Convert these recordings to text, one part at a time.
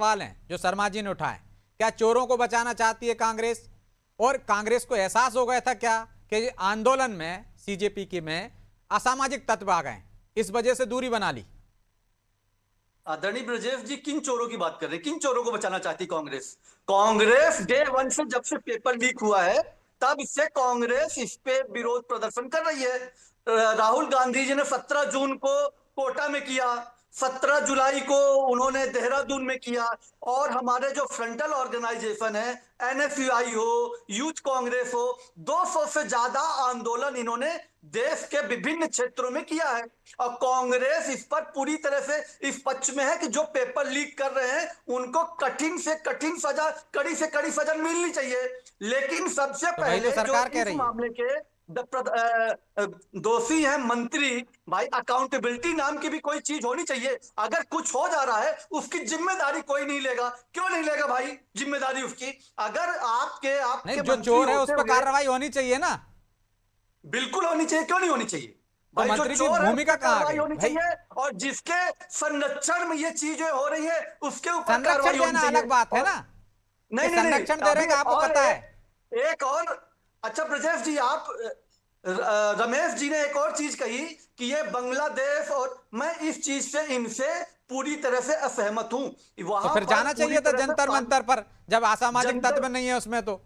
सवाल हैं जो शर्मा जी ने उठाए। क्या चोरों को बचाना चाहती है कांग्रेस? और कांग्रेस को एहसास हो गया था क्या कि आंदोलन में सीजेपी के में असामाजिक तत्व आ गए, इस वजह से दूरी बना ली? आदरणीय ब्रजेश जी, किन चोरों की बात कर रहे हैं? किन चोरों को बचाना चाहती कांग्रेस? कांग्रेस डे वन से, जब से पेपर लीक हुआ है तब से कांग्रेस इस पे विरोध प्रदर्शन कर रही है। राहुल गांधी जी ने 17 जून को कोटा में किया, 17 जुलाई को उन्होंने देहरादून में किया, और हमारे जो फ्रंटल ऑर्गेनाइजेशन है, एनएसयूआई हो, यूथ कांग्रेस हो, 200 से ज्यादा आंदोलन इन्होंने देश के विभिन्न क्षेत्रों में किया है। और कांग्रेस इस पर पूरी तरह से इस पक्ष में है कि जो पेपर लीक कर रहे हैं उनको कठिन से कठिन सजा, कड़ी से कड़ी सजा मिलनी चाहिए। लेकिन सबसे तो वही तो पहले जो सरकार कह इस रही है। मामले के दोषी हैं मंत्री, भाई अकाउंटेबिलिटी नाम की भी कोई चीज होनी चाहिए। अगर कुछ हो जा रहा है उसकी जिम्मेदारी कोई नहीं लेगा, क्यों नहीं लेगा भाई जिम्मेदारी उसकी? अगर आपके नहीं, आपके जो मंत्री चोर है उस होते पर हुए कार्रवाई होनी चाहिए ना। बिल्कुल होनी चाहिए, क्यों नहीं होनी चाहिए तो भाई? जो मंत्री की चोर है उस भूमिका पर कहाँ आ कार्रवाई गई होनी भाई? चाहिए, और जिसके संरक्षण में ये चीजें हो रही है उसके ऊपर संरक्षण कार्रवाई होनी देना चाहिए। अलग बात है और ना, कि नहीं नहीं नहीं, संरक्षण दे रहे अभी हैं आपको और पता है। एक और, अच्छा ब्रजेश जी, आप रमेश जी ने एक और चीज कही कि ये बांग्लादेश, और मैं इस चीज से इनसे पूरी तरह से असहमत हूं। तो वहां फिर पर जाना पूरी चाहिए था तरह से जंतर मंतर पर, जब असामाजिक तत्व जंतर, नहीं है उसमें तो।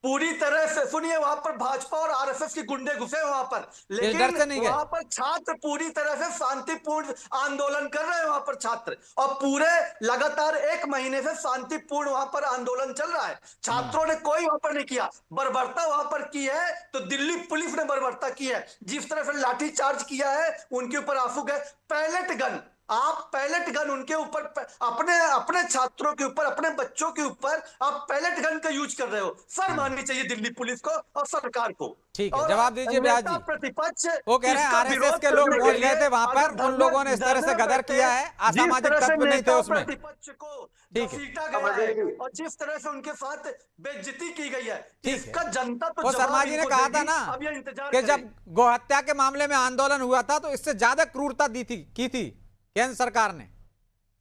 पूरी तरह से सुनिए, वहां पर भाजपा और आरएसएस के गुंडे घुसे वहां पर, इस डर लेकिन से नहीं गए? वहां पर छात्र पूरी तरह से शांतिपूर्ण आंदोलन कर रहे हैं वहां पर छात्र, और पूरे लगातार 1 महीने से शांतिपूर्ण वहां पर आंदोलन चल रहा है। छात्रों ने कोई वहां पर नहीं किया, बर्बरता वहां पर की है तो दिल्ली पुलिस ने बर्बरता की है। जिस तरह से लाठी चार्ज किया है उनके ऊपर आंसू गए, पैलेट गन, आप पैलेट गन उनके ऊपर, अपने अपने छात्रों के ऊपर, अपने बच्चों के ऊपर आप पैलेट गन का यूज कर रहे हो। सर माननी चाहिए दिल्ली पुलिस को और सरकार को। ठीक है, और जवाब दीजिए व्यास नेता जी। प्रतिपक्ष वो कह रहे हैं इसका आरएसएस विरोध के लोग करने के पहुंच गए लिए थे वहां पर, अगर उन धरने लोगों ने इस तरह से धरने गदर बैठते, किया है, जिस असामाजिक तरह से तत्व नहीं थे नेता उसमें। प्रतिपक्ष को ठीक है, घसीटा गया है और जिस तरह से उनके साथ बेइज्जती की गई है, ठीक है। इसका जनता तो वो शर्मा जवाब जी ने इनको कहा था देगी। ना अब ये इंतजार कि करें। जब गौहत्या के मामले में आंदोलन हुआ था तो इससे ज्यादा क्रूरता की थी केंद्र सरकार ने।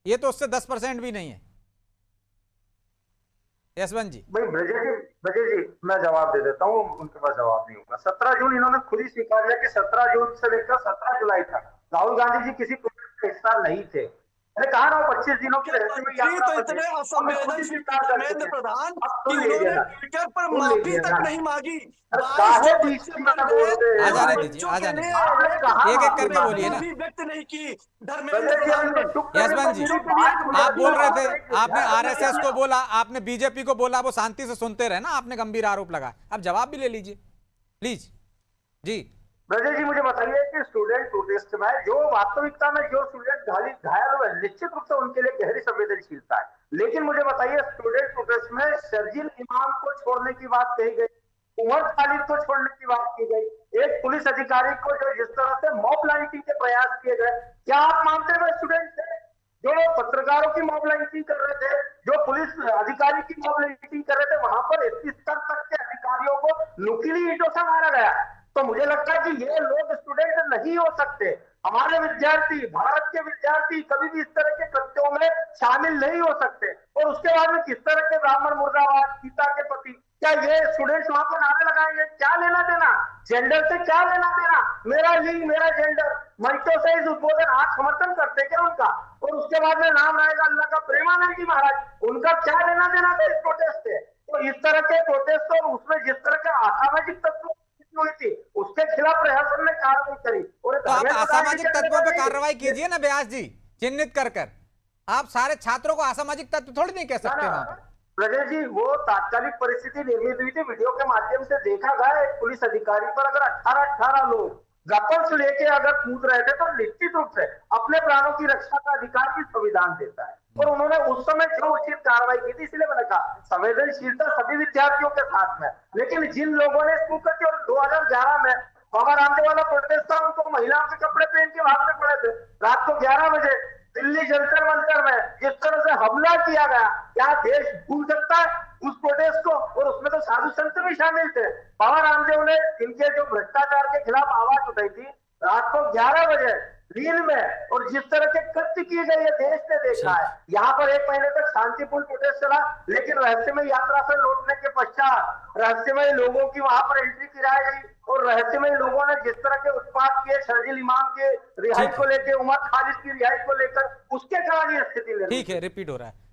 ये तो उससे 10% भी नहीं है। यशवंत जी। भाई ब्रजेश जी, मैं जवाब दे देता हूँ, उनके पास जवाब नहीं होगा। 17 जून इन्होंने खुद ही स्वीकार किया कि 17 जून से लेकर 17 जुलाई तक राहुल गांधी जी किसी प्रोटेस्ट का हिस्सा नहीं थे। मैंने कहा ना, 25 दिनों की रहस्यमय मंत्री यात्रा तो पर थे, इतने और मैं खुद ही असंवेदनशील स्वीकार कर धर्मेंद्र चुके हैं। प्रधान अब कि सुन लीजिए उन्होंने ना, ट्विटर पर सुन माफी लीजिए तक ना, नहीं मांगी। 22 काहे जो बीच बच्चे में मर गए, बोलते हैं आ उन जाने भाई? दीजिए, बच्चों आ के जाने लिए दीजिए। आपने एक कहा एक एक माफी करके आत्म बोलिए मांगी। ना। भी व्यक्त नहीं की धर्मेंद्र ब्रजेश जी, प्रधान हम ने। तो चुप करके यशवंत जी, बच्चों मेरी के लिए बात एक सुनिए, आप अभी बोल रहे आप थे, एक आपने ध्यान रखना आरएसएस को क्या? बोला, आपने बीजेपी को बोला, वो शांति से सुनते रहे ना, आपने गंभीर आरोप लगा। अब जवाब भी ले लीजिए प्लीज जी। ब्रजेश जी, मुझे बताइए कि स्टूडेंट प्रोटेस्ट में जो वास्तविकता में जो स्टूडेंट घायल हुए, निश्चित रूप से उनके लिए गहरी संवेदनशीलता है, लेकिन मुझे बताइए स्टूडेंट प्रोटेस्ट में शर्जील इमाम को छोड़ने की बात कही गई, उमर खालिद को छोड़ने की बात की गई, एक पुलिस अधिकारी को जो जिस तरह से मॉब लाइटिंग के प्रयास किए गए, क्या आप मानते हुए स्टूडेंट थे जो पत्रकारों की मॉब लाइटिंग कर रहे थे, जो पुलिस अधिकारी की मॉब लाइटिंग कर रहे थे? वहां पर इस स्तर तक के अधिकारियों को नुकीली ईंटों से मारा गया। तो मुझे लगता है कि ये लोग स्टूडेंट नहीं हो सकते। हमारे विद्यार्थी, भारत के विद्यार्थी कभी भी इस तरह के कृत्यों में शामिल नहीं हो सकते। और उसके बाद में किस तरह के ब्राह्मण मुर्दाबाद, सीता के पति, क्या ये स्टूडेंट्स वहां पर नारे लगाएंगे? क्या लेना देना जेंडर से, क्या लेना देना? मेरा लिंग मेरा जेंडर, मंचों से इस उद्बोधन आप समर्थन करते क्या उनका? और उसके बाद में नाम रहेगा अल्लाह का प्रेमानंद जी महाराज, उनका क्या लेना देना था इस प्रोटेस्ट से? तो इस तरह के प्रोटेस्ट और उसमें जिस तरह का असामाजिक तत्व हुई थी, उसके खिलाफ प्रशासन ने कार्रवाई करी। और तो आप असामाजिक तत्वों पे कार्रवाई कीजिए ना व्यास जी, चिन्हित कर कर। आप सारे छात्रों को असामाजिक तत्व थोड़ी नहीं कह सकते वहां पर। प्रदेश जी, वो तात्कालिक परिस्थिति निर्मित हुई थी, वीडियो के माध्यम से देखा गया एक पुलिस अधिकारी पर अगर 18 लोग वेपन्स लेके अगर कूद रहे थे, तो निश्चित रूप से अपने प्राणों की रक्षा का अधिकार भी संविधान देता है। और उन्होंने उस समय जो उचित कार्रवाई की थी, इसलिए मैंने कहा संवेदनशीलता सभी विद्यार्थियों के साथ में। लेकिन जिन लोगों ने इसको करके, और 2011 में बाबा रामदेव वाला प्रोटेस्ट था, उनको महिलाओं के कपड़े पहन के भागने पड़े थे। रात को 11 बजे दिल्ली जंतर मंतर में जिस तरह से हमला किया गया, क्या देश भूल सकता है उस प्रोटेस्ट को? और उसमें तो साधु संत भी शामिल थे। बाबा रामदेव ने इनके जो भ्रष्टाचार के खिलाफ आवाज उठाई थी, रात को 11 बजे लीन में, और जिस तरह के कृत्य किए गए ये देश ने देखा है। यहाँ पर 1 महीने तक शांतिपूर्ण प्रोटेस्ट चला, लेकिन रहस्यमय यात्रा से लौटने के पश्चात रहस्यमय लोगों की वहां पर एंट्री कराई गई, और रहस्यमय लोगों ने जिस तरह के उत्पात किए शर्जील इमाम के रिहाई को लेकर, उमर खालिद की रिहाई को लेकर, उसके कारण ये स्थिति निर्मित ठीक है, रिपीट हो रहा है।